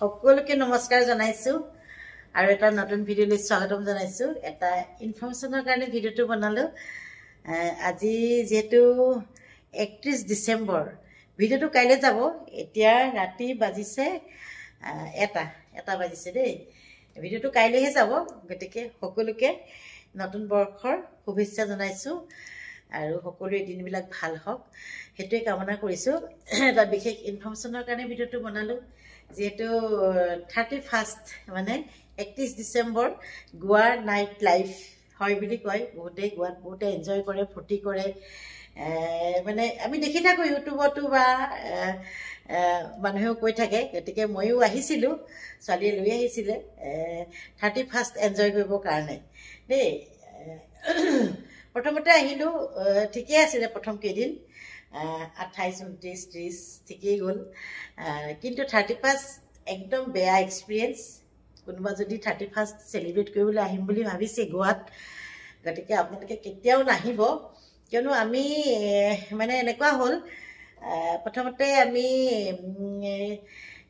সকলোকে নমস্কাৰ জনাইছো আৰু এটা নতুন ভিডিঅ'লৈ স্বাগতম জনাইছো। এটা ইনফৰমেশ্যনৰ কাৰণে ভিডিঅ'টো বনালো। আজি যেহেতু 31 ডিচেম্বৰ, ভিডিঅ'টো কাইলৈ যাব। এতিয়া ৰাতি বাজিছে এটা বাজিছে দেই। ভিডিঅ'টো কাইলৈহে যাব, গতিকে সকলোকে নতুন বৰ্ষৰ শুভেচ্ছা জনাইছো আৰু সকলোৰে দিনবিলাক ভাল হওক সেইটোৱে কামনা কৰিছো। এটা বিশেষ ইনফৰমেশ্যনৰ কাৰণে ভিডিঅ'টো বনালো। যেহেতু 31 মানে 31 ডিচেম্বৰ গোৱাৰ নাইট লাইফ হয় বুলি কয়। বহুতেই গোৱাত বহুতে এনজয় কৰে, ফূৰ্তি কৰে। মানে আমি দেখি থাকোঁ ইউটিউবতো বা মানুহেও কৈ থাকে। গতিকে ময়ো আহিছিলোঁ, ছোৱালীয়ে লৈ আহিছিলে 31 এনজয় কৰিবৰ কাৰণে দেই। প্ৰথমতে আহিলোঁ, ঠিকেই আছিলে প্ৰথম কেইদিন, 28, 29, 30 ঠিকেই গ'ল। কিন্তু 31 একদম বেয়া এক্সপিৰিয়েঞ্চ। কোনোবা যদি 31 চেলিব্ৰেট কৰিবলৈ আহিম বুলি ভাবিছে গোৱাত, গতিকে আপোনালোকে কেতিয়াও নাহিব। কিয়নো আমি মানে এনেকুৱা হ'ল, প্ৰথমতে আমি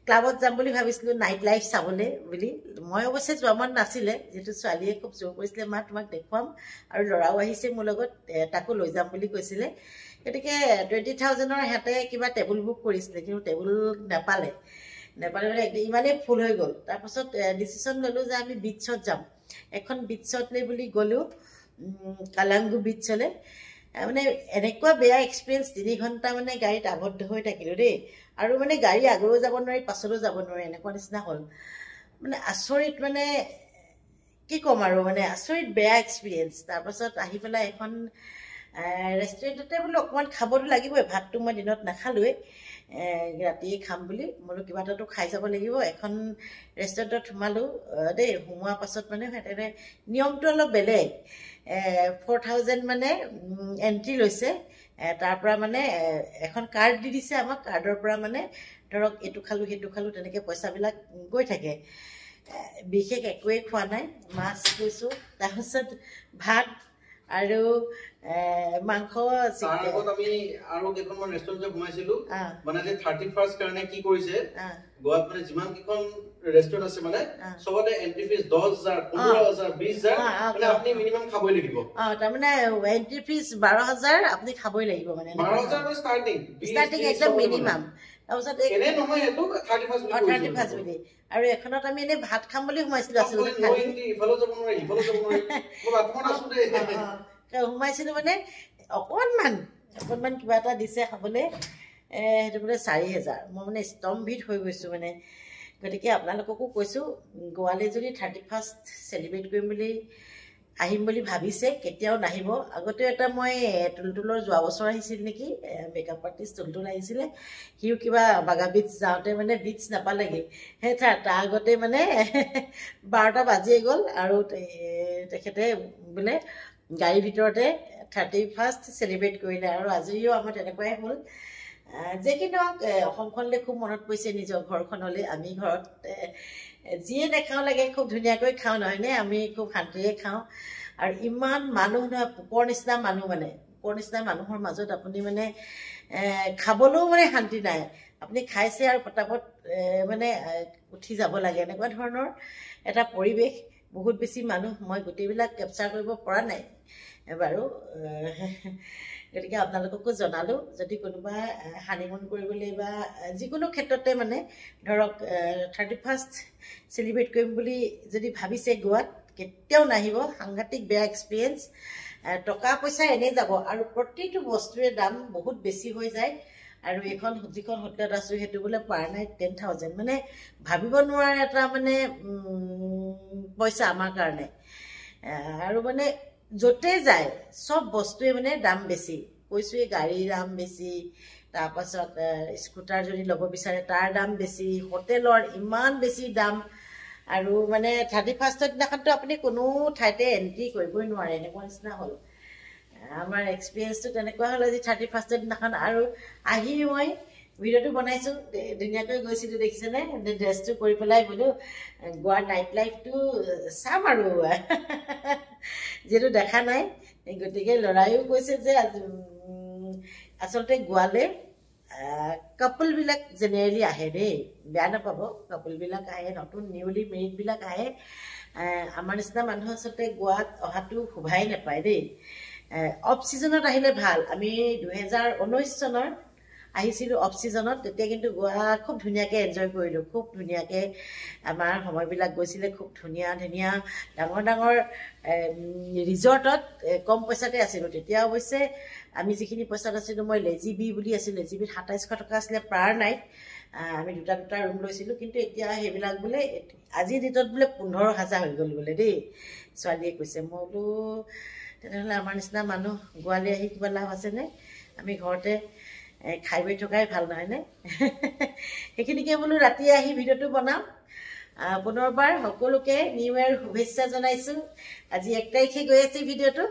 ক্লাবত যাম বুলি ভাবিছিলোঁ নাইট লাইফ চাবলৈ বুলি। মই অৱশ্যে যোৱা মন নাছিলে, যিহেতু ছোৱালীয়ে খুব জোৰ কৰিছিলে, মা তোমাক দেখুৱাম, আৰু ল'ৰাও আহিছে মোৰ লগত, তাকো লৈ যাম বুলি কৈছিলে। গতিকে 20,000ৰ সিহঁতে কিবা টেবুল বুক কৰিছিলে, কিন্তু টেবুল নাপালে মানে ইমানেই ফুল হৈ গ'ল। তাৰপাছত ডিচিশ্যন ল'লোঁ যে আমি বিচত যাম। এখন বিচলৈ বুলি গ'লোঁ, কালাংগু বিচলৈ। মানে এনেকুৱা বেয়া এক্সপিৰিয়েঞ্চ, 3 ঘণ্টা মানে গাড়ীত আবদ্ধ হৈ থাকিলোঁ দেই। আৰু মানে গাড়ী আগলৈও যাব নোৱাৰি, পাছলৈও যাব নোৱাৰি, এনেকুৱা নিচিনা হ'ল। মানে আচৰিত, মানে কি ক'ম আৰু, মানে আচৰিত বেয়া এক্সপিৰিয়েঞ্চ। তাৰপাছত আহি পেলাই এখন ৰেষ্টুৰেণ্টতে বোলো অকণমান খাবতো লাগিবই, ভাতটো মই দিনত নাখালোৱেই, ৰাতিয়ে খাম বুলি বোলো কিবা এটাতো খাই যাব লাগিব। এখন ৰেষ্টুৰেণ্টত সোমালোঁ দেই। সোমোৱাৰ পাছত মানে সিহঁতে নিয়মটো অলপ বেলেগ। 4,000 মানে এণ্ট্ৰি লৈছে। তাৰ পৰা মানে এখন কাৰ্ড দি দিছে আমাক, কাৰ্ডৰ পৰা মানে ধৰক এইটো খালোঁ সেইটো খালোঁ তেনেকৈ পইচাবিলাক গৈ থাকে। বিশেষ একোৱেই খোৱা নাই, মাছ কৈছোঁ, তাৰপিছত ভাত আৰু মাংস। আমি আৰু কেইখনমান ৰেষ্টুৰেণ্টত সোমাইছিলোঁ। মানে যে 31 কাৰণে কি কৰিছে, গোৱাত মানে যিমান কেইখন ৰেষ্টুৰেণ্ট আছে মানে সবতে এন্ট্ৰি ফিজ 10,000, 15,000, 20,000, মানে আপুনি মিনিমাম খাবই লাগিব। তাৰমানে এন্ট্ৰি ফিজ 12,000 আপুনি খাবই লাগিব, মানে 12,000 ষ্টাৰ্টিং একদম মিনিমাম। তাৰপিছত এনে নহয়, এইটো 31 বুলি। আৰু এখনত আমি এনেই ভাত খাম বুলি সোমাইছিলোঁ আচলতে, সোমাইছিলোঁ মানে অকণমান কিবা এটা দিছে খাবলৈ, সেইটো বোলে 4,000। মই মানে স্তম্ভিত হৈ গৈছোঁ মানে। গতিকে আপোনালোককো কৈছোঁ, গোৱালৈ যদি 31 চেলিব্ৰেট কৰিম বুলি আহিম বুলি ভাবিছে, কেতিয়াও নাহিব। আগতে এটা মই তুলতুলৰ যোৱা বছৰ আহিছিল নেকি, মেকআপ আৰ্টিষ্ট তুলতুল আহিছিলে। সিও কিবা বাগা বীচ যাওঁতে মানে বীচ নাপালেগৈ, সেই তাৰ আগতে মানে 12টা বাজিয়ে গ'ল। আৰু তেখেতে বোলে গাড়ীৰ ভিতৰতে 31 চেলিব্ৰেট কৰিলে। আৰু আজিও আমাৰ তেনেকুৱাই হ'ল। যে কি নহওক, অসমখনলৈ খুব মনত পৰিছে, নিজৰ ঘৰখনলৈ। আমি ঘৰত যিয়ে নেখাওঁ লাগে খুব ধুনীয়াকৈ খাওঁ, নহয়নে? আমি খুব শান্তিৰে খাওঁ। আৰু ইমান মানুহ নহয়, পোকৰ নিচিনা মানুহ, মানে পোকৰ নিচিনা মানুহৰ মাজত আপুনি মানে খাবলৈও মানে শান্তি নাই। আপুনি খাইছে আৰু পটাপট মানে উঠি যাব লাগে, এনেকুৱা ধৰণৰ এটা পৰিৱেশ। বহুত বেছি মানুহ, মই গোটেইবিলাক কেপচাৰ কৰিব পৰা নাই বাৰু। গতিকে আপোনালোককো জনালোঁ, যদি কোনোবা হানিমুন কৰিবলৈ বা যিকোনো ক্ষেত্ৰতে মানে ধৰক 31 চেলিব্ৰেট কৰিম বুলি যদি ভাবিছে গোৱাত, কেতিয়াও নাহিব। সাংঘাতিক বেয়া এক্সপিৰিয়েঞ্চ। টকা পইচা এনেই যাব, আৰু প্ৰতিটো বস্তুৰে দাম বহুত বেছি হৈ যায়। আৰু এইখন যিখন হোটেলত আছোঁ সেইটো বোলে পাৰ নাইট 10,000, মানে ভাবিব নোৱাৰা এটা মানে পইচা আমাৰ কাৰণে। আৰু মানে য'তে যায় চব বস্তুৱে মানে দাম বেছি। কৈছোঁৱেই, গাড়ীৰ দাম বেছি, তাৰপাছত স্কুটাৰ যদি ল'ব বিচাৰে তাৰ দাম বেছি, হোটেলৰ ইমান বেছি দাম। আৰু মানে 31 দিনাখনতো আপুনি কোনো ঠাইতে এণ্ট্ৰি কৰিবই নোৱাৰে, এনেকুৱা নিচিনা হ'ল। আমাৰ এক্সপিৰিয়েঞ্চটো তেনেকুৱা হ'ল আজি 31 দিনাখন। আৰু আহি মই ভিডিঅ'টো বনাইছোঁ, ধুনীয়াকৈ গৈছিলোঁ, দেখিছেনে? ড্ৰেছটো কৰি পেলাই বোলো গোৱাৰ নাইট লাইফটো চাম আৰু যিহেতু দেখা নাই। গতিকে ল'ৰাইও কৈছে যে আচলতে গোৱালৈ কাপলবিলাক জেনেৰেলি আহে দেই, বেয়া নাপাব, কাপলবিলাক আহে, নতুন নিউলি মেৰিডবিলাক আহে। আমাৰ নিচিনা মানুহ আচলতে গোৱাত অহাটো শোভাই নাপায় দেই। অফ ছিজনত আহিলে ভাল। আমি 2019 চনৰ আহিছিলোঁ অফ ছিজনত, তেতিয়া কিন্তু গোৱা খুব ধুনীয়াকৈ এনজয় কৰিলোঁ, খুব ধুনীয়াকৈ আমাৰ সময়বিলাক গৈছিলে, খুব ধুনীয়া ধুনীয়া ডাঙৰ ডাঙৰ ৰিজৰ্টত কম পইচাতে আছিলোঁ। তেতিয়া অৱশ্যে আমি যিখিনি পইচাত আছিলোঁ, মই লেজিবি বুলি আছিলোঁ, লেজিবিত 2700 টকা আছিলে পাৰ নাইট। আমি দুটা ৰুম লৈছিলোঁ, কিন্তু এতিয়া সেইবিলাক বোলে আজিৰ ডেটত বোলে 15,000 হৈ গ'ল বোলে দেই, ছোৱালীয়ে কৈছে। মই বোলো তেনেহ'লে আমাৰ নিচিনা মানুহ গোৱালৈ আহি কিবা লাভ আছেনে? আমি ঘৰতে খাই বৈ থকাই ভাল নহয়নে? সেইখিনিকে বোলো ৰাতি আহি ভিডিঅ'টো বনাম। পুনৰবাৰ সকলোকে নিউ ইয়েৰ শুভেচ্ছা জনাইছোঁ। আজি 1 তাৰিখে গৈ আছে ভিডিঅ'টো,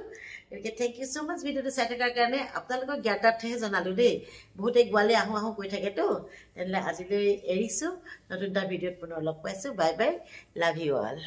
গতিকে থেংক ইউ ছ' মাছ ভিডিঅ'টো চাই থকাৰ কাৰণে। আপোনালোকক জ্ঞাতাৰ্থহে জনালোঁ দেই, বহুতে গোৱালৈ আহোঁ আহোঁ কৈ থাকেতো। তেনেহ'লে আজিলৈ এৰিছোঁ, নতুন এটা ভিডিঅ'ত পুনৰ লগ পাইছোঁ। Bye bye, love you all.